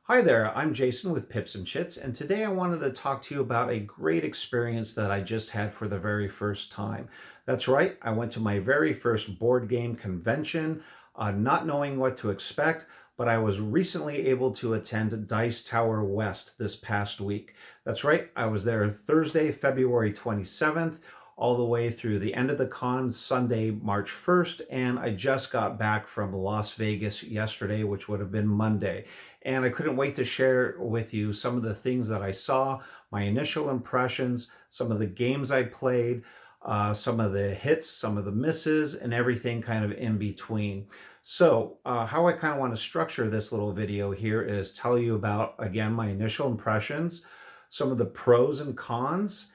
Hi there, I'm Jason with Pips-N-Chits, and today I wanted to talk to you about a great experience that I just had for the very first time. That's right, I went to my very first board game convention, not knowing what to expect, but I was recently able to attend Dice Tower West this past week. That's right, I was there Thursday, February 27th, all the way through the end of the con, Sunday, March 1st, and I just got back from Las Vegas yesterday, which would have been Monday. And I couldn't wait to share with you some of the things that I saw, my initial impressions, some of the games I played, some of the hits, some of the misses, and everything kind of in between. So how I kind of want to structure this little video here is tell you about, again, my initial impressions, some of the pros and cons,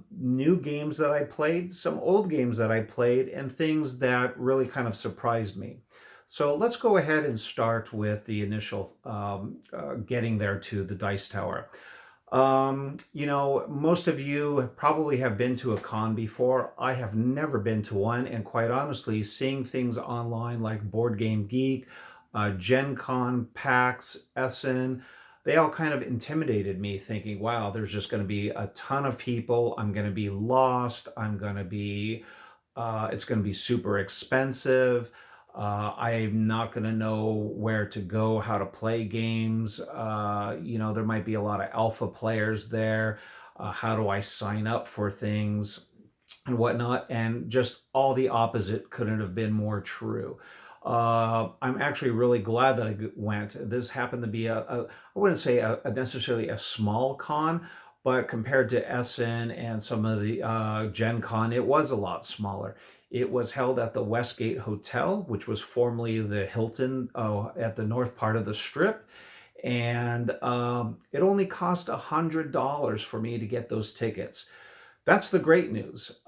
new games that I played, some old games that I played, and things that really kind of surprised me. So let's go ahead and start with the initial getting there to the Dice Tower. Most of you probably have been to a con before. I have never been to one, and quite honestly, seeing things online like Board Game Geek, Gen Con, PAX, Essen, they all kind of intimidated me, thinking, wow, there's just going to be a ton of people. I'm going to be lost. It's going to be super expensive. I'm not going to know where to go, how to play games. There might be a lot of alpha players there. How do I sign up for things and whatnot? And just all the opposite couldn't have been more true. I'm actually really glad that I went. This happened to be I wouldn't say necessarily a small con, but compared to Essen and some of the Gen Con, it was a lot smaller. It was held at the Westgate Hotel, which was formerly the Hilton at the north part of the Strip. And it only cost $100 for me to get those tickets. That's the great news.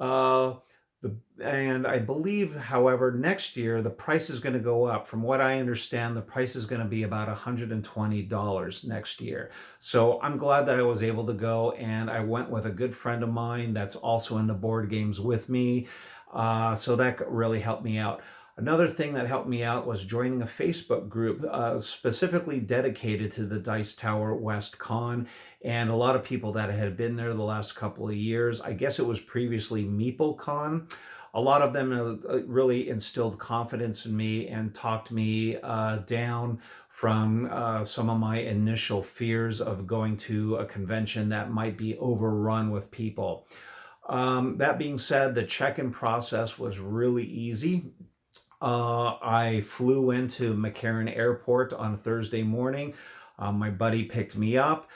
And I believe, however, next year the price is going to go up. From what I understand, the price is going to be about $120 next year. So I'm glad that I was able to go, and I went with a good friend of mine that's also in the board games with me. So that really helped me out. Another thing that helped me out was joining a Facebook group specifically dedicated to the Dice Tower West Con, and a lot of people that had been there the last couple of years. I guess it was previously MeepleCon. A lot of them really instilled confidence in me and talked me down from some of my initial fears of going to a convention that might be overrun with people. That being said, the check-in process was really easy. I flew into McCarran Airport on Thursday morning. My buddy picked me up.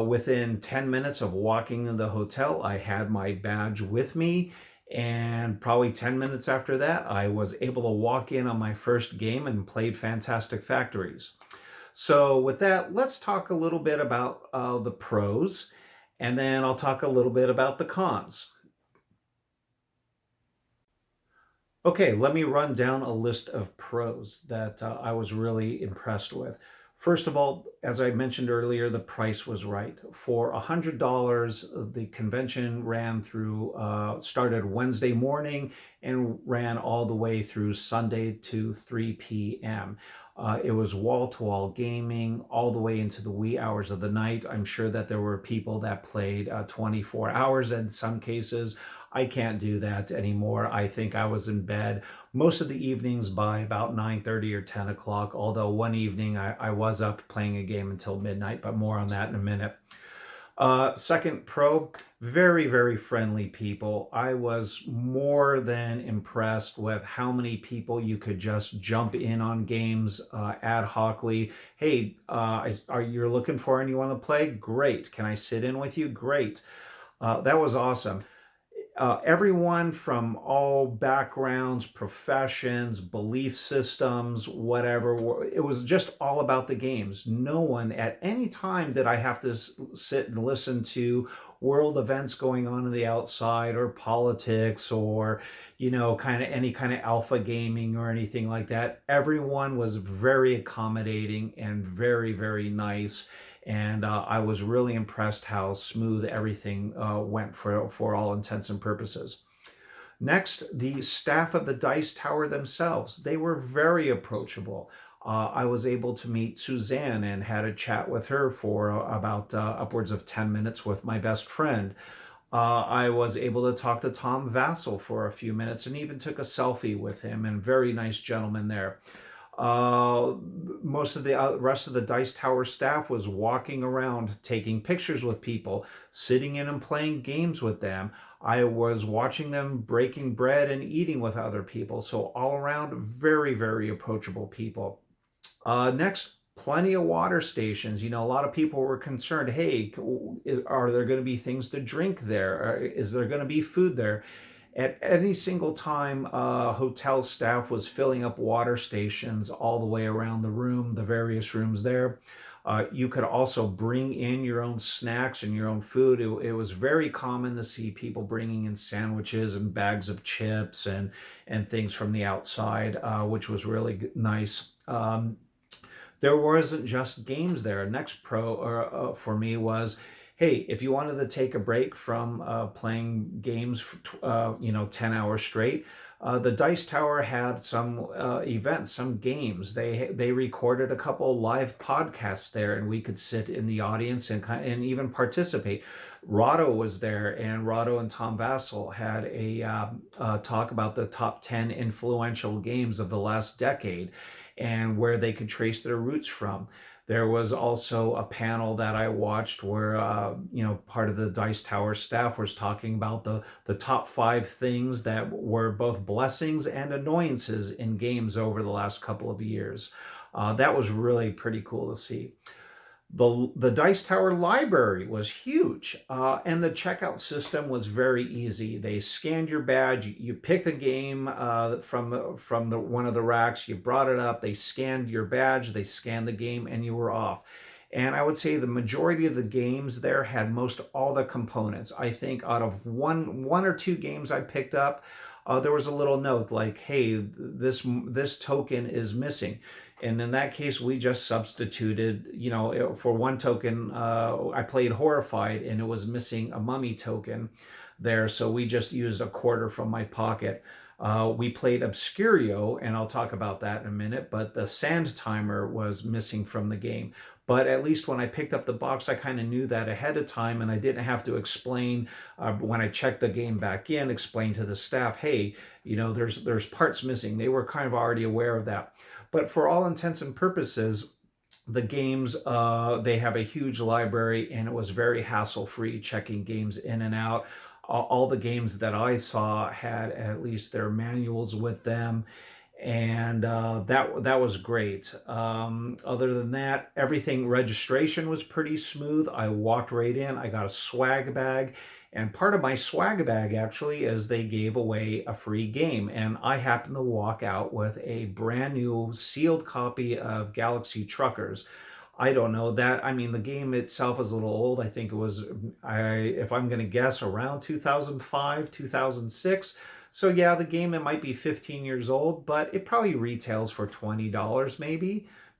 Within 10 minutes of walking in the hotel, I had my badge with me. And probably 10 minutes after that, I was able to walk in on my first game and played Fantastic Factories. So with that, let's talk a little bit about the pros, and then I'll talk a little bit about the cons. Okay, let me run down a list of pros that I was really impressed with. First of all, as I mentioned earlier, the price was right. For $100, the convention started Wednesday morning and ran all the way through Sunday to 3 p.m. It was wall-to-wall gaming all the way into the wee hours of the night. I'm sure that there were people that played 24 hours in some cases. I can't do that anymore. I think I was in bed most of the evenings by about 9:30 or 10 o'clock, although one evening I was up playing a game until midnight, but more on that in a minute. Second pro, very, very friendly people. I was more than impressed with how many people you could just jump in on games ad hocly. Hey, are you looking for anyone to play? Great. Can I sit in with you? Great. That was awesome. Everyone from all backgrounds, professions, belief systems, whatever. It was just all about the games. No one at any time did I have to sit and listen to world events going on in the outside or politics or, kind of any kind of alpha gaming or anything like that. Everyone was very accommodating and very, very nice. And I was really impressed how smooth everything went for all intents and purposes. Next, the staff of the Dice Tower themselves. They were very approachable. I was able to meet Suzanne and had a chat with her for about upwards of 10 minutes with my best friend. I was able to talk to Tom Vassell for a few minutes and even took a selfie with him, and very nice gentleman there. Uh, Most of the rest of the Dice Tower staff was walking around taking pictures with people, sitting in and playing games with them. I was watching them breaking bread and eating with other people. So, all around, very, very approachable people. Next, plenty of water stations. A lot of people were concerned, hey, are there going to be things to drink there? Is there going to be food there? At any single time, hotel staff was filling up water stations all the way around the room, the various rooms there. You could also bring in your own snacks and your own food. It was very common to see people bringing in sandwiches and bags of chips and things from the outside, which was really nice. There wasn't just games there. Next pro for me was, hey, if you wanted to take a break from playing games, 10 hours straight, the Dice Tower had some events, some games. They recorded a couple live podcasts there, and we could sit in the audience and even participate. Rahdo was there, and Rahdo and Tom Vassell had a talk about the top 10 influential games of the last decade and where they could trace their roots from. There was also a panel that I watched where, part of the Dice Tower staff was talking about the top 5 things that were both blessings and annoyances in games over the last couple of years. That was really pretty cool to see. The Dice Tower library was huge, and the checkout system was very easy. They scanned your badge, you picked a game from the one of the racks, you brought it up, they scanned your badge, they scanned the game, and you were off. And I would say the majority of the games there had most all the components. I think out of one or two games I picked up, there was a little note like, "Hey, this token is missing." And in that case, we just substituted, for one token, I played Horrified and it was missing a mummy token there. So we just used a quarter from my pocket. We played Obscurio, and I'll talk about that in a minute, but the sand timer was missing from the game. But at least when I picked up the box, I kind of knew that ahead of time, and I didn't have to explain when I checked the game back in, explain to the staff, hey, there's parts missing. They were kind of already aware of that. But for all intents and purposes, the games, they have a huge library, and it was very hassle-free checking games in and out. All the games that I saw had at least their manuals with them, and that was great. Other than that, registration was pretty smooth. I walked right in. I got a swag bag, and part of my swag bag actually is they gave away a free game, and I happened to walk out with a brand new sealed copy of Galaxy Truckers. I don't know that. I mean, the game itself is a little old. I think it was, if I'm going to guess, around 2005, 2006. So yeah, the game, it might be 15 years old, but it probably retails for $20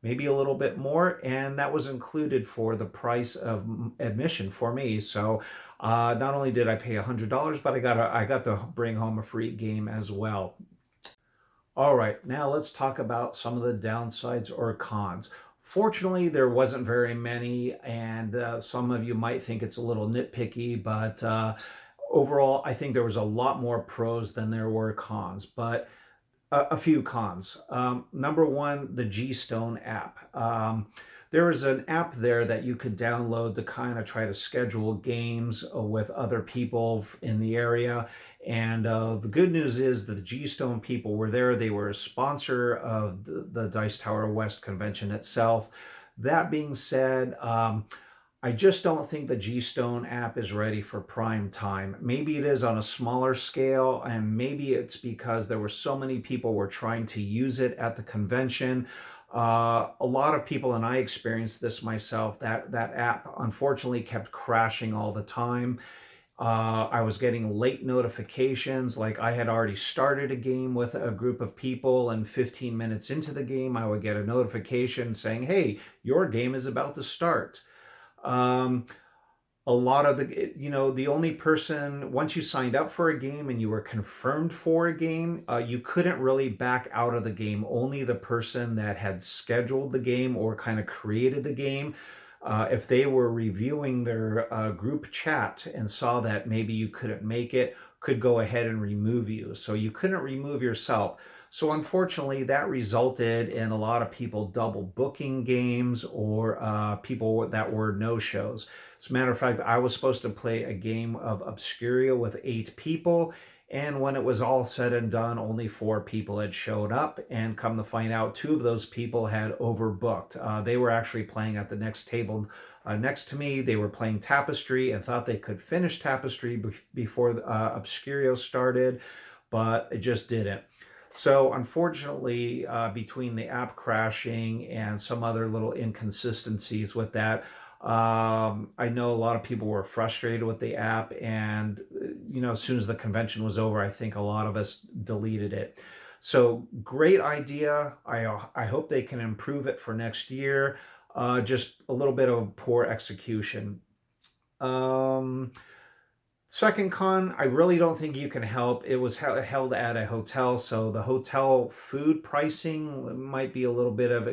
maybe a little bit more, and that was included for the price of admission for me. So not only did I pay $100, but I got to bring home a free game as well. All right, now let's talk about some of the downsides or cons. Fortunately, there wasn't very many, and some of you might think it's a little nitpicky, but overall, I think there was a lot more pros than there were cons. But a few cons. Number one, the G-Stone app. There is an app there that you could download to kind of try to schedule games with other people in the area. And the good news is that the G-Stone people were there. They were a sponsor of the Dice Tower West convention itself. That being said, I just don't think the G-Stone app is ready for prime time. Maybe it is on a smaller scale, and maybe it's because there were so many people were trying to use it at the convention. A lot of people, and I experienced this myself, that app unfortunately kept crashing all the time. I was getting late notifications, like I had already started a game with a group of people, and 15 minutes into the game, I would get a notification saying, hey, your game is about to start. Um, A lot of the only person, once you signed up for a game and you were confirmed for a game, you couldn't really back out of the game. Only the person that had scheduled the game or kind of created the game, if they were reviewing their group chat and saw that maybe you couldn't make it, could go ahead and remove you. So you couldn't remove yourself. So unfortunately, that resulted in a lot of people double booking games or people that were no-shows. As a matter of fact, I was supposed to play a game of Obscuria with 8 people. And when it was all said and done, only 4 people had showed up. And come to find out, 2 of those people had overbooked. They were actually playing at the next table next to me. They were playing Tapestry and thought they could finish Tapestry before Obscurio started, but it just didn't. So unfortunately, between the app crashing and some other little inconsistencies with that, I know a lot of people were frustrated with the app, and as soon as the convention was over, I think a lot of us deleted it. So great idea. I hope they can improve it for next year. Just a little bit of poor execution. Second con, I really don't think you can help. It was held at a hotel, so the hotel food pricing might be a little bit of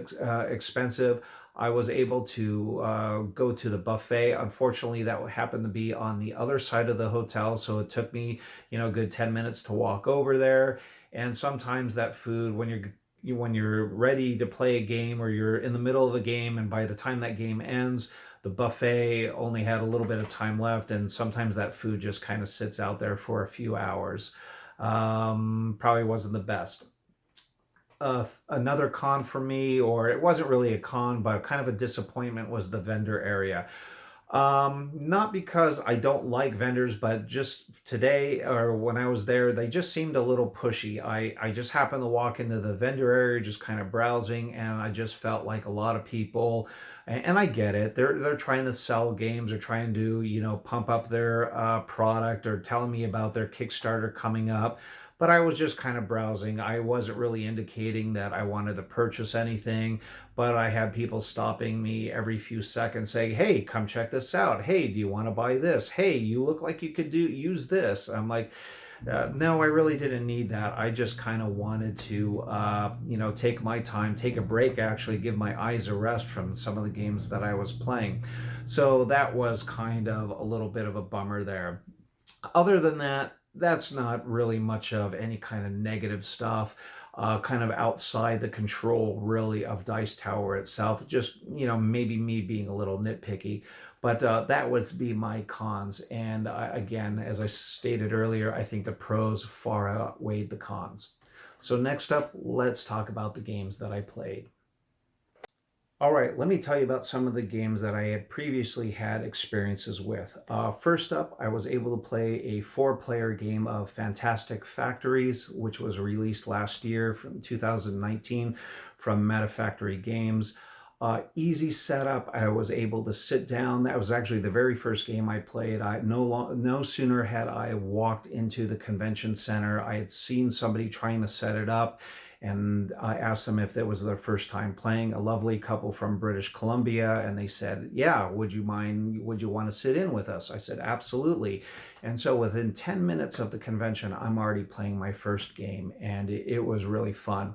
expensive. I was able to go to the buffet. Unfortunately, that happened to be on the other side of the hotel, so it took me, a good 10 minutes to walk over there. And sometimes that food, when you're ready to play a game or you're in the middle of a game, and by the time that game ends, the buffet only had a little bit of time left, and sometimes that food just kind of sits out there for a few hours. Probably wasn't the best. Another con for me, or it wasn't really a con, but kind of a disappointment, was the vendor area. Not because I don't like vendors, but just today or when I was there, they just seemed a little pushy. I just happened to walk into the vendor area, just kind of browsing, and I just felt like a lot of people, and I get it. They're trying to sell games or trying to, pump up their product or telling me about their Kickstarter coming up. But I was just kind of browsing. I wasn't really indicating that I wanted to purchase anything, but I had people stopping me every few seconds saying, "Hey, come check this out. Hey, do you want to buy this? Hey, you look like you could use this." I'm like, no, I really didn't need that. I just kind of wanted to, take my time, take a break, actually give my eyes a rest from some of the games that I was playing. So that was kind of a little bit of a bummer there. Other than that, that's not really much of any kind of negative stuff. Kind of outside the control, really, of Dice Tower itself. Just, maybe me being a little nitpicky. But that would be my cons. And again, as I stated earlier, I think the pros far outweighed the cons. So next up, let's talk about the games that I played. All right, let me tell you about some of the games that I had previously had experiences with. First up, I was able to play a 4-player game of Fantastic Factories, which was released last year from 2019 from Meta Factory Games. Easy setup. I was able to sit down. That was actually the very first game I played. No sooner had I walked into the convention center, I had seen somebody trying to set it up, and I asked them if that was their first time playing. A lovely couple from British Columbia, and they said, "Yeah, would you want to sit in with us?" I said, "Absolutely." And so within 10 minutes of the convention, I'm already playing my first game, and it was really fun.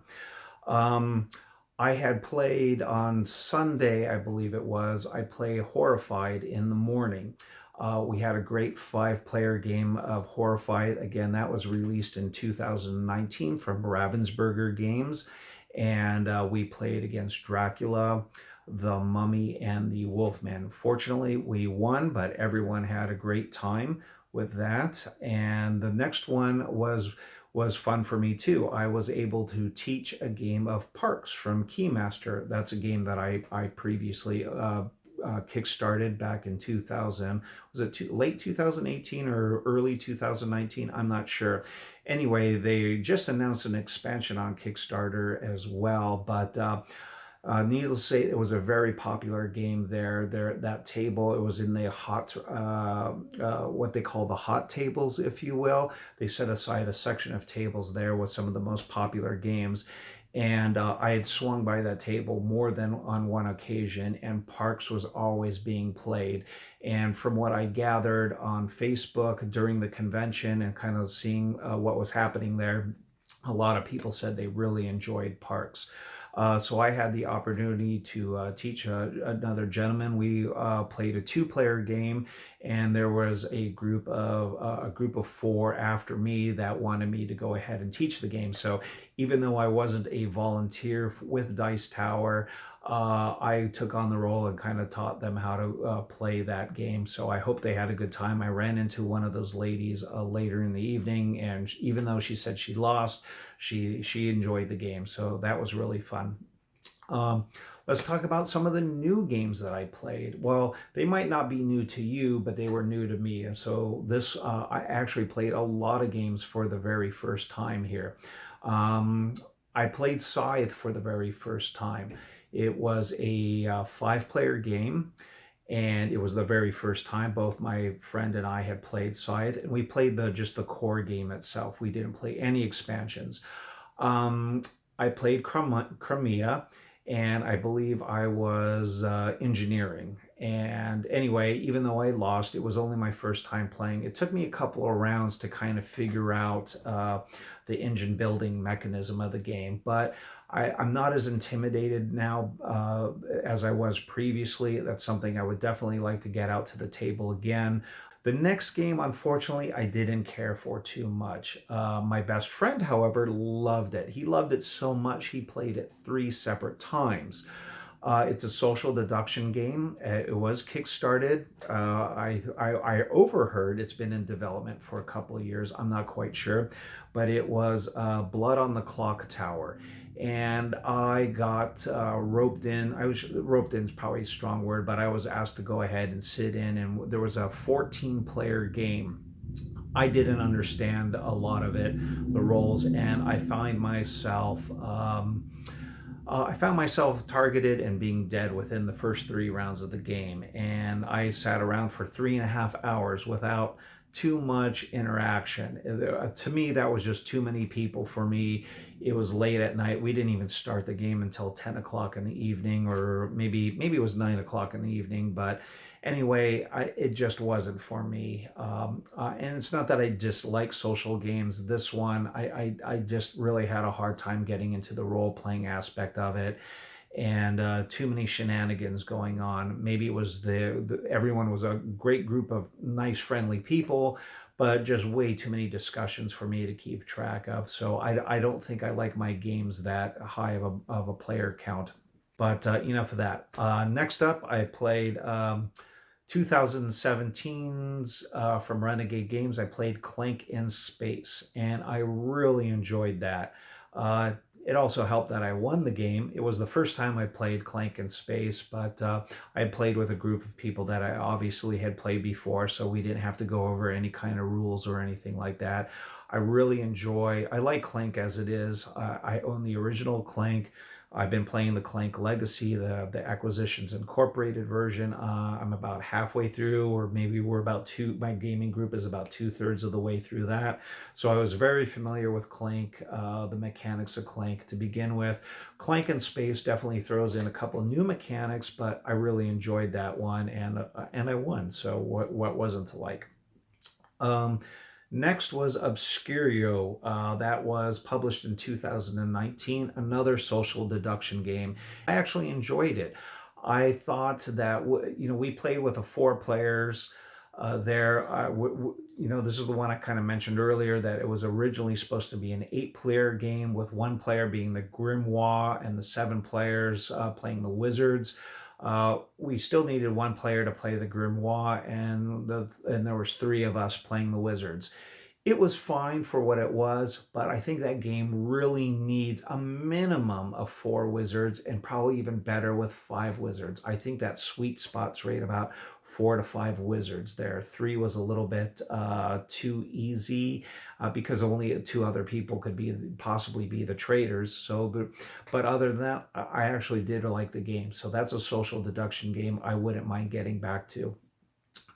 I had played on Sunday, I believe it was, I played Horrified in the morning. We had a great 5-player game of Horrified. Again, that was released in 2019 from Ravensburger Games. And we played against Dracula, the Mummy, and the Wolfman. Fortunately, we won, but everyone had a great time with that. And the next one was fun for me too. I was able to teach a game of Parks from Keymaster. That's a game that I previously kickstarted back in 2000. Was it late 2018 or early 2019? I'm not sure. Anyway, they just announced an expansion on Kickstarter as well, but needless to say, it was a very popular game there. That table, it was in the hot, what they call the hot tables, if you will. They set aside a section of tables there with some of the most popular games. And I had swung by that table more than on one occasion, and Parks was always being played. And from what I gathered on Facebook during the convention and kind of seeing what was happening there, a lot of people said they really enjoyed Parks. So I had the opportunity to teach another gentleman. We played a two-player game, and there was a group of four after me that wanted me to go ahead and teach the game. So even though I wasn't a volunteer with Dice Tower, I took on the role and kind of taught them how to play that game. So I hope they had a good time. I ran into one of those ladies later in the evening, and even though she said she lost, she enjoyed the game. So that was really fun. Um, let's talk about some of the new games that I played. Well, they might not be new to you, but they were new to me. And so I actually played a lot of games for the very first time here. Um, I played Scythe for the very first time. It was a five-player game, and it was the very first time both my friend and I had played Scythe, and we played just the core game itself. We didn't play any expansions. Um, I played Crimea, and I believe I was engineering. And anyway, even though I lost, it was only my first time playing. It took me a couple of rounds to kind of figure out the engine building mechanism of the game, but I'm not as intimidated now as I was previously. That's something I would definitely like to get out to the table again. The next game, unfortunately, I didn't care for too much. My best friend, however, loved it. He loved it so much he played it 3 separate times. It's a social deduction game. It was kickstarted. I overheard it's been in development for a couple of years. I'm not quite sure, but it was Blood on the Clock Tower. And I got roped in. I was roped in is probably a strong word, but I was asked to go ahead and sit in, and there was a 14-player game. I didn't understand a lot of it, the roles, and I found myself targeted and being dead within the first 3 rounds of the game. And I sat around for 3.5 hours without too much interaction. To me, that was just too many people for me. It was late at night. We didn't even start the game until 10 o'clock in the evening, or maybe it was 9 o'clock in the evening. But anyway, it just wasn't for me. And it's not that I dislike social games. This one, I just really had a hard time getting into the role-playing aspect of it, and too many shenanigans going on. Maybe it was everyone was a great group of nice, friendly people, but just way too many discussions for me to keep track of. So I don't think I like my games that high of a player count. But enough of that. Next up, I played 2017's from Renegade Games. I played Clank in Space, and I really enjoyed that. It also helped that I won the game. It was the first time I played Clank in Space, but I had played with a group of people that I obviously had played before, so we didn't have to go over any kind of rules or anything like that. I like Clank as it is. I own the original Clank. I've been playing the Clank Legacy, the Acquisitions Incorporated version. I'm about halfway through, or maybe my gaming group is about 2/3 of the way through that. So I was very familiar with Clank, the mechanics of Clank to begin with. Clank in Space definitely throws in a couple of new mechanics, but I really enjoyed that one, and I won. So what wasn't to like? Um, Next was Obscurio. That was published in 2019, another social deduction game. I actually enjoyed it. I thought that, we played with 4 players there. This is the one I kind of mentioned earlier, that it was originally supposed to be an 8-player game, with 1 player being the Grimoire and the 7 players playing the Wizards. We still needed 1 player to play the Grimoire, and there was 3 of us playing the Wizards. It was fine for what it was, but I think that game really needs a minimum of 4 Wizards, and probably even better with 5 Wizards. I think that sweet spot's right about 4 to 5 Wizards there. 3 was a little bit too easy because only 2 other people could possibly be the traders. But other than that, I actually did like the game. So that's a social deduction game I wouldn't mind getting back to.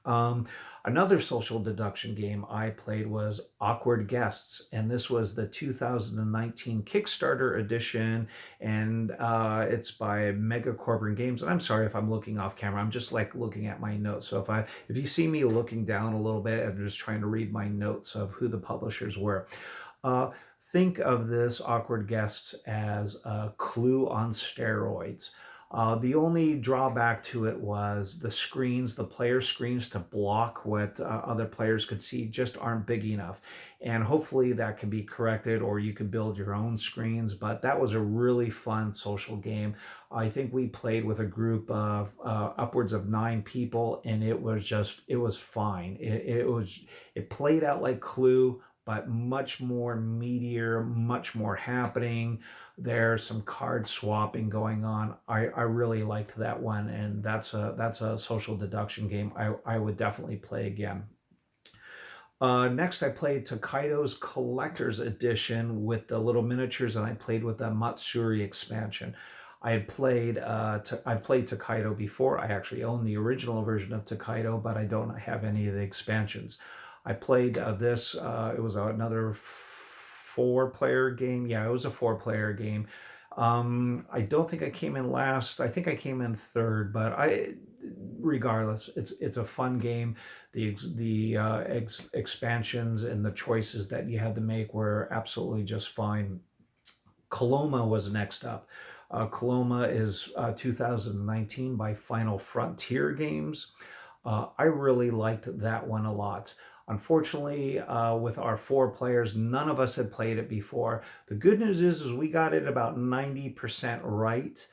Um, Another social deduction game I played was Awkward Guests, and this was the 2019 Kickstarter edition, and it's by Mega Corporate Games. And I'm sorry if I'm looking off camera. I'm just like looking at my notes. So if you see me looking down a little bit, I'm just trying to read my notes of who the publishers were. Uh, think of this Awkward Guests as a Clue on steroids. The only drawback to it was the screens, the player screens to block what other players could see just aren't big enough. And hopefully that can be corrected, or you can build your own screens. But that was a really fun social game. I think we played with a group of upwards of 9 people, and it was fine. It played out like Clue, but much more meatier, much more happening. There's some card swapping going on. I really liked that one, and that's a social deduction game I would definitely play again. Next, I played Tokaido's Collector's Edition with the little miniatures, and I played with the Matsuri expansion. I've played Tokaido before. I actually own the original version of Tokaido, but I don't have any of the expansions. I played this. It was another 4-player game. Yeah, it was a 4-player game. I don't think I came in last. I think I came in third, but regardless, it's a fun game. The expansions and the choices that you had to make were absolutely just fine. Coloma was next up. Coloma is 2019 by Final Frontier Games. I really liked that one a lot. Unfortunately, with our 4 players, none of us had played it before. The good news is we got it about 90% right.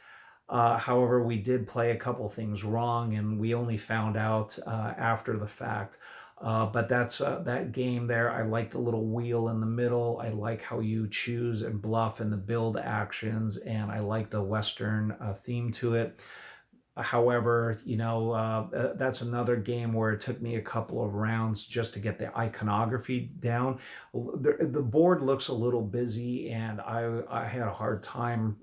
However, we did play a couple things wrong, and we only found out after the fact. But that's that game there. I like the little wheel in the middle. I like how you choose and bluff and the build actions, and I like the Western theme to it. However, that's another game where it took me a couple of rounds just to get the iconography down. The board looks a little busy, and I had a hard time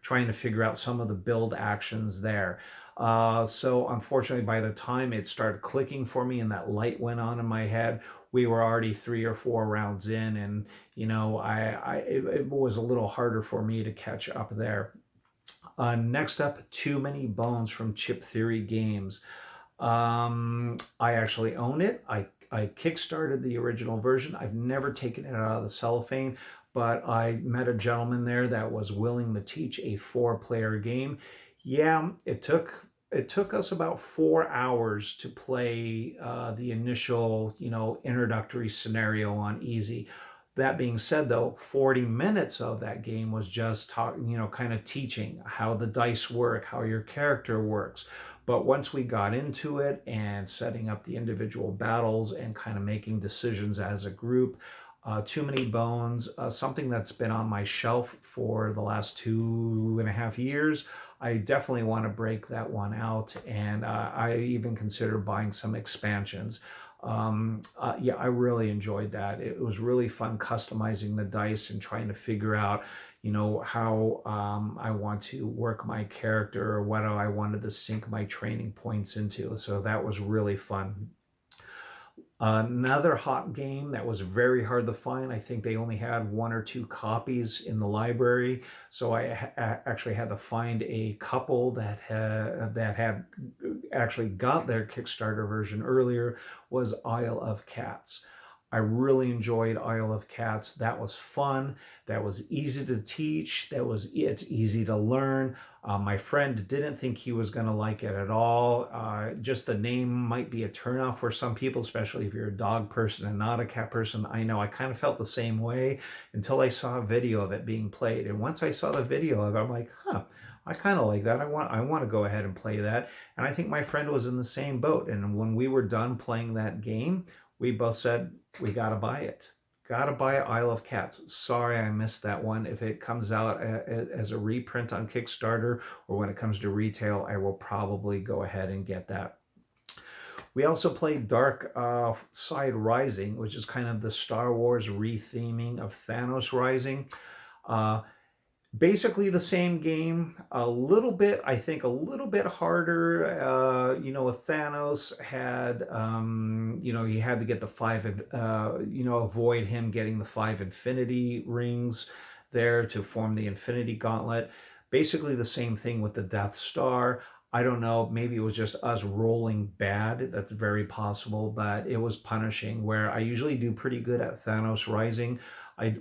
trying to figure out some of the build actions there. So unfortunately, by the time it started clicking for me and that light went on in my head, we were already 3 or 4 rounds in, and it was a little harder for me to catch up there. Next up, Too Many Bones from Chip Theory Games. I actually own it. I kickstarted the original version. I've never taken it out of the cellophane, but I met a gentleman there that was willing to teach a 4-player game. Yeah, it took us about 4 hours to play the initial, introductory scenario on easy. That being said, though, 40 minutes of that game was just kind of teaching how the dice work, how your character works. But once we got into it and setting up the individual battles and kind of making decisions as a group, Too Many Bones, something that's been on my shelf for the last 2.5 years. I definitely want to break that one out, and I even consider buying some expansions. Yeah, I really enjoyed that. It was really fun customizing the dice and trying to figure out, how I want to work my character, or what I wanted to sink my training points into. So that was really fun. Another hot game that was very hard to find. I think they only had 1 or 2 copies in the library, so I actually had to find a couple that had actually got their Kickstarter version earlier. Was Isle of Cats. I really enjoyed Isle of Cats. That was fun. That was easy to teach. It's easy to learn. My friend didn't think he was going to like it at all. Just the name might be a turnoff for some people, especially if you're a dog person and not a cat person. I know I kind of felt the same way until I saw a video of it being played. And once I saw the video of it, I'm like, I kind of like that. I want to go ahead and play that. And I think my friend was in the same boat. And when we were done playing that game, we both said, we got to buy it. Got to buy Isle of Cats. Sorry I missed that one. If it comes out as a reprint on Kickstarter, or when it comes to retail, I will probably go ahead and get that. We also played Dark Side Rising, which is kind of the Star Wars retheming of Thanos Rising. Basically the same game, a little bit, I think a little bit harder. With Thanos had, you had to get the avoid him getting the 5 infinity rings there to form the Infinity Gauntlet. Basically the same thing with the Death Star. I don't know, maybe it was just us rolling bad. That's very possible, but it was punishing where I usually do pretty good at Thanos Rising.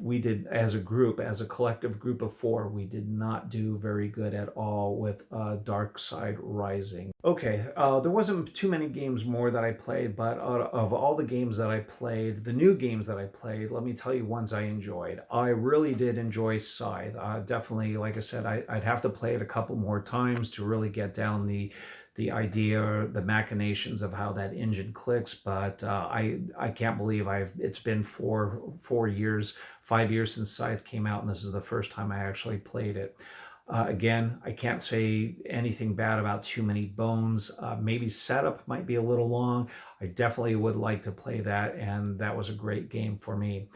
We did as a group, as a collective group of 4, we did not do very good at all with Dark Side Rising. Okay, there wasn't too many games more that I played, but out of all the games that I played, the new games that I played, let me tell you ones I enjoyed. I really did enjoy Scythe. Definitely, like I said, I'd have to play it a couple more times to really get down the idea, the machinations of how that engine clicks. But I can't believe it's been 4 years, 5 years since Scythe came out, and this is the first time I actually played it. Again, I can't say anything bad about Too Many Bones. Maybe setup might be a little long. I definitely would like to play that, and that was a great game for me.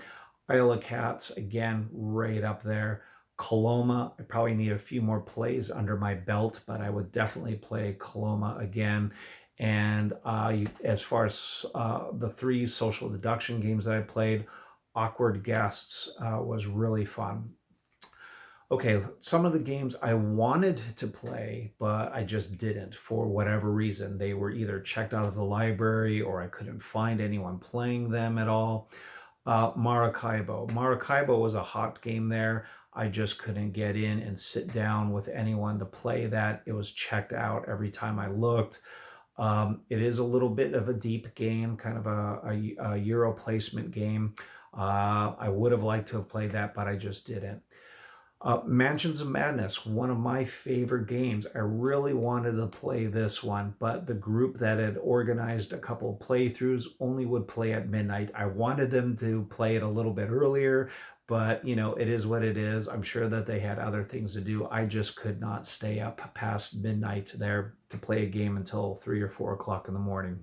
Isle of Cats, again, right up there. Coloma, I probably need a few more plays under my belt, but I would definitely play Coloma again. And as far as the 3 social deduction games that I played, Awkward Guests was really fun. Okay, some of the games I wanted to play, but I just didn't for whatever reason. They were either checked out of the library or I couldn't find anyone playing them at all. Maracaibo. Maracaibo was a hot game there. I just couldn't get in and sit down with anyone to play that. It was checked out every time I looked. It is a little bit of a deep game, kind of a Euro placement game. I would have liked to have played that, but I just didn't. Mansions of Madness, one of my favorite games. I really wanted to play this one, but the group that had organized a couple of playthroughs only would play at midnight. I wanted them to play it a little bit earlier, but it is what it is. I'm sure that they had other things to do. I just could not stay up past midnight there to play a game until 3 or 4 o'clock in the morning.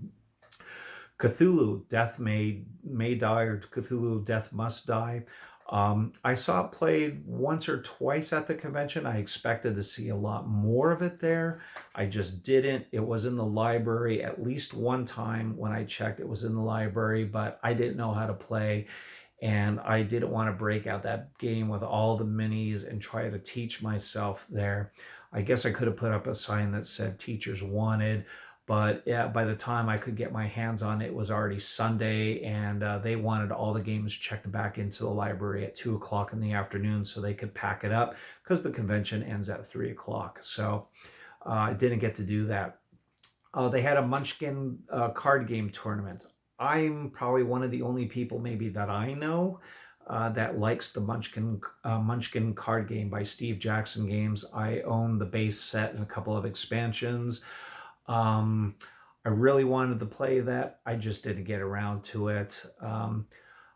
Cthulhu, Death May Die, or Cthulhu, Death Must Die. I saw it played once or twice at the convention. I expected to see a lot more of it there. I just didn't. It was in the library at least one time when I checked. It was in the library, but I didn't know how to play. And I didn't want to break out that game with all the minis and try to teach myself there. I guess I could have put up a sign that said teachers wanted. But yeah, by the time I could get my hands on it, it was already Sunday, and they wanted all the games checked back into the library at 2 o'clock in the afternoon so they could pack it up because the convention ends at 3 o'clock. So I didn't get to do that. They had a Munchkin card game tournament. I'm probably one of the only people maybe that I know that likes the Munchkin card game by Steve Jackson Games. I own the base set and a couple of expansions. I really wanted to play that. I just didn't get around to it.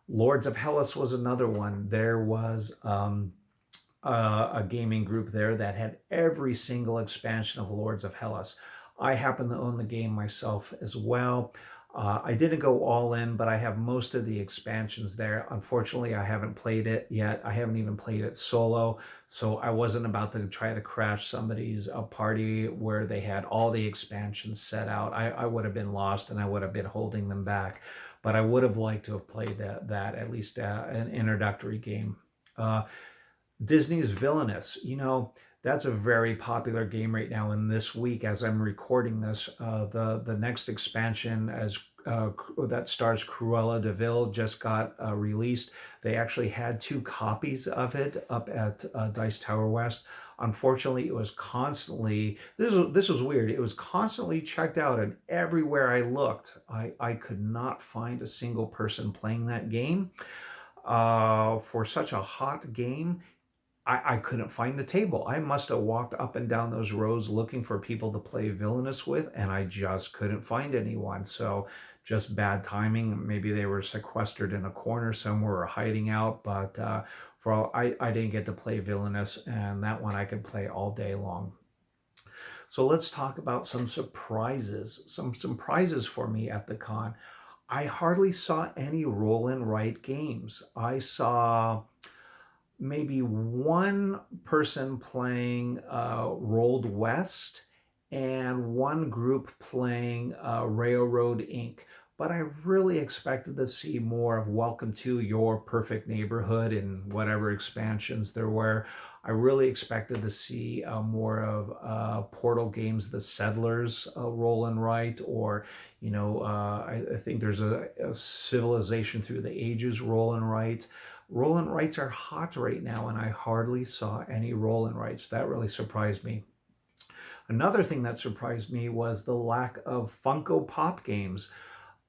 Lords of Hellas was another one. There was a gaming group there that had every single expansion of Lords of Hellas. I happen to own the game myself as well. I didn't go all in, but I have most of the expansions there. Unfortunately, I haven't played it yet. I haven't even played it solo, so I wasn't about to try to crash somebody's party where they had all the expansions set out. I would have been lost, and I would have been holding them back. But I would have liked to have played that at least an introductory game. Disney's Villainous. That's a very popular game right now. And this week, as I'm recording this, the next expansion that stars Cruella Deville just got released. They actually had 2 copies of it up at Dice Tower West. Unfortunately, it was constantly, this was weird, it was constantly checked out, and everywhere I looked, I could not find a single person playing that game. For such a hot game, I couldn't find the table. I must have walked up and down those rows looking for people to play Villainous with, and I just couldn't find anyone. So just bad timing. Maybe they were sequestered in a corner somewhere or hiding out. But I didn't get to play Villainous, and that one I could play all day long. So let's talk about some surprises. Some surprises for me at the con. I hardly saw any roll and write games. I saw maybe one person playing Rolled West and one group playing Railroad Inc. But I really expected to see more of Welcome to Your Perfect Neighborhood and whatever expansions there were. I really expected to see more of Portal Games, The Settlers roll and write, or I think there's a Civilization Through the Ages roll and write. Roll and writes are hot right now, and I hardly saw any roll and writes. That really surprised me. Another thing that surprised me was the lack of Funko Pop games.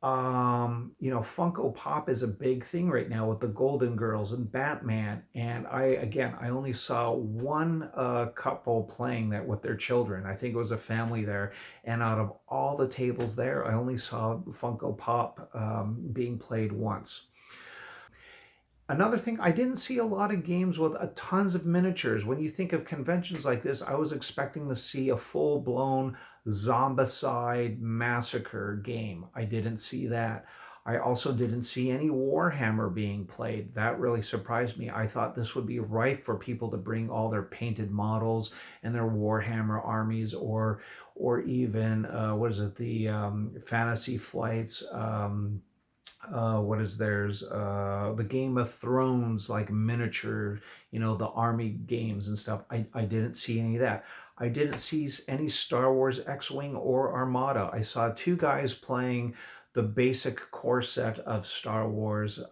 Funko Pop is a big thing right now with the Golden Girls and Batman. And I only saw one couple playing that with their children. I think it was a family there. And out of all the tables there, I only saw Funko Pop being played once. Another thing, I didn't see a lot of games with tons of miniatures. When you think of conventions like this, I was expecting to see a full-blown zombicide massacre game. I didn't see that. I also didn't see any Warhammer being played. That really surprised me. I thought this would be rife for people to bring all their painted models and their Warhammer armies, or even the Fantasy Flights. What is theirs? The Game of Thrones, like miniature, the army games and stuff. I didn't see any of that. I didn't see any Star Wars X-Wing or Armada. I saw two guys playing the basic core set of Star Wars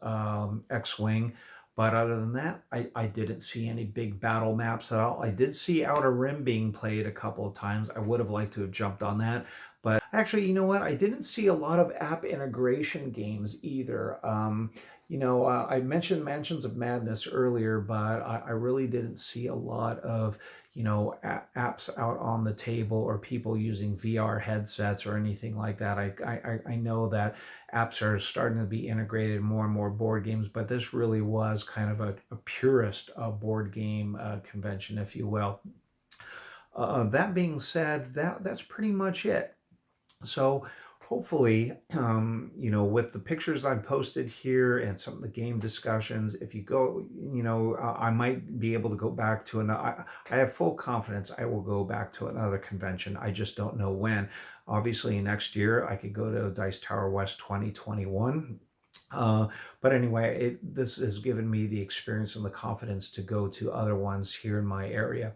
X-Wing. But other than that, I didn't see any big battle maps at all. I did see Outer Rim being played a couple of times. I would have liked to have jumped on that. But actually, you know what? I didn't see a lot of app integration games either. I mentioned Mansions of Madness earlier, but I really didn't see a lot of, apps out on the table or people using VR headsets or anything like that. I know that apps are starting to be integrated in more and more board games, but this really was kind of a purist board game convention, if you will. That being said, that's pretty much it. So hopefully, with the pictures I posted here and some of the game discussions, if you go, I might be able to go back to another. I have full confidence I will go back to another convention. I just don't know when. Obviously, next year I could go to Dice Tower West 2021. But anyway, this has given me the experience and the confidence to go to other ones here in my area.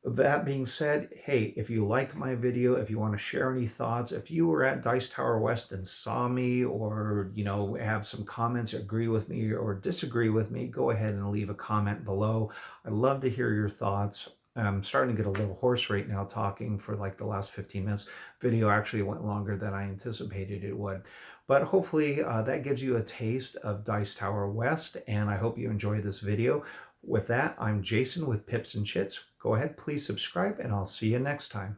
That being said, hey, if you liked my video, if you want to share any thoughts, if you were at Dice Tower West and saw me, or, have some comments, agree with me or disagree with me, go ahead and leave a comment below. I'd love to hear your thoughts. I'm starting to get a little hoarse right now talking for like the last 15 minutes. Video actually went longer than I anticipated it would. But hopefully that gives you a taste of Dice Tower West, and I hope you enjoy this video. With that, I'm Jason with Pips-N-Chits. Go ahead, please subscribe, and I'll see you next time.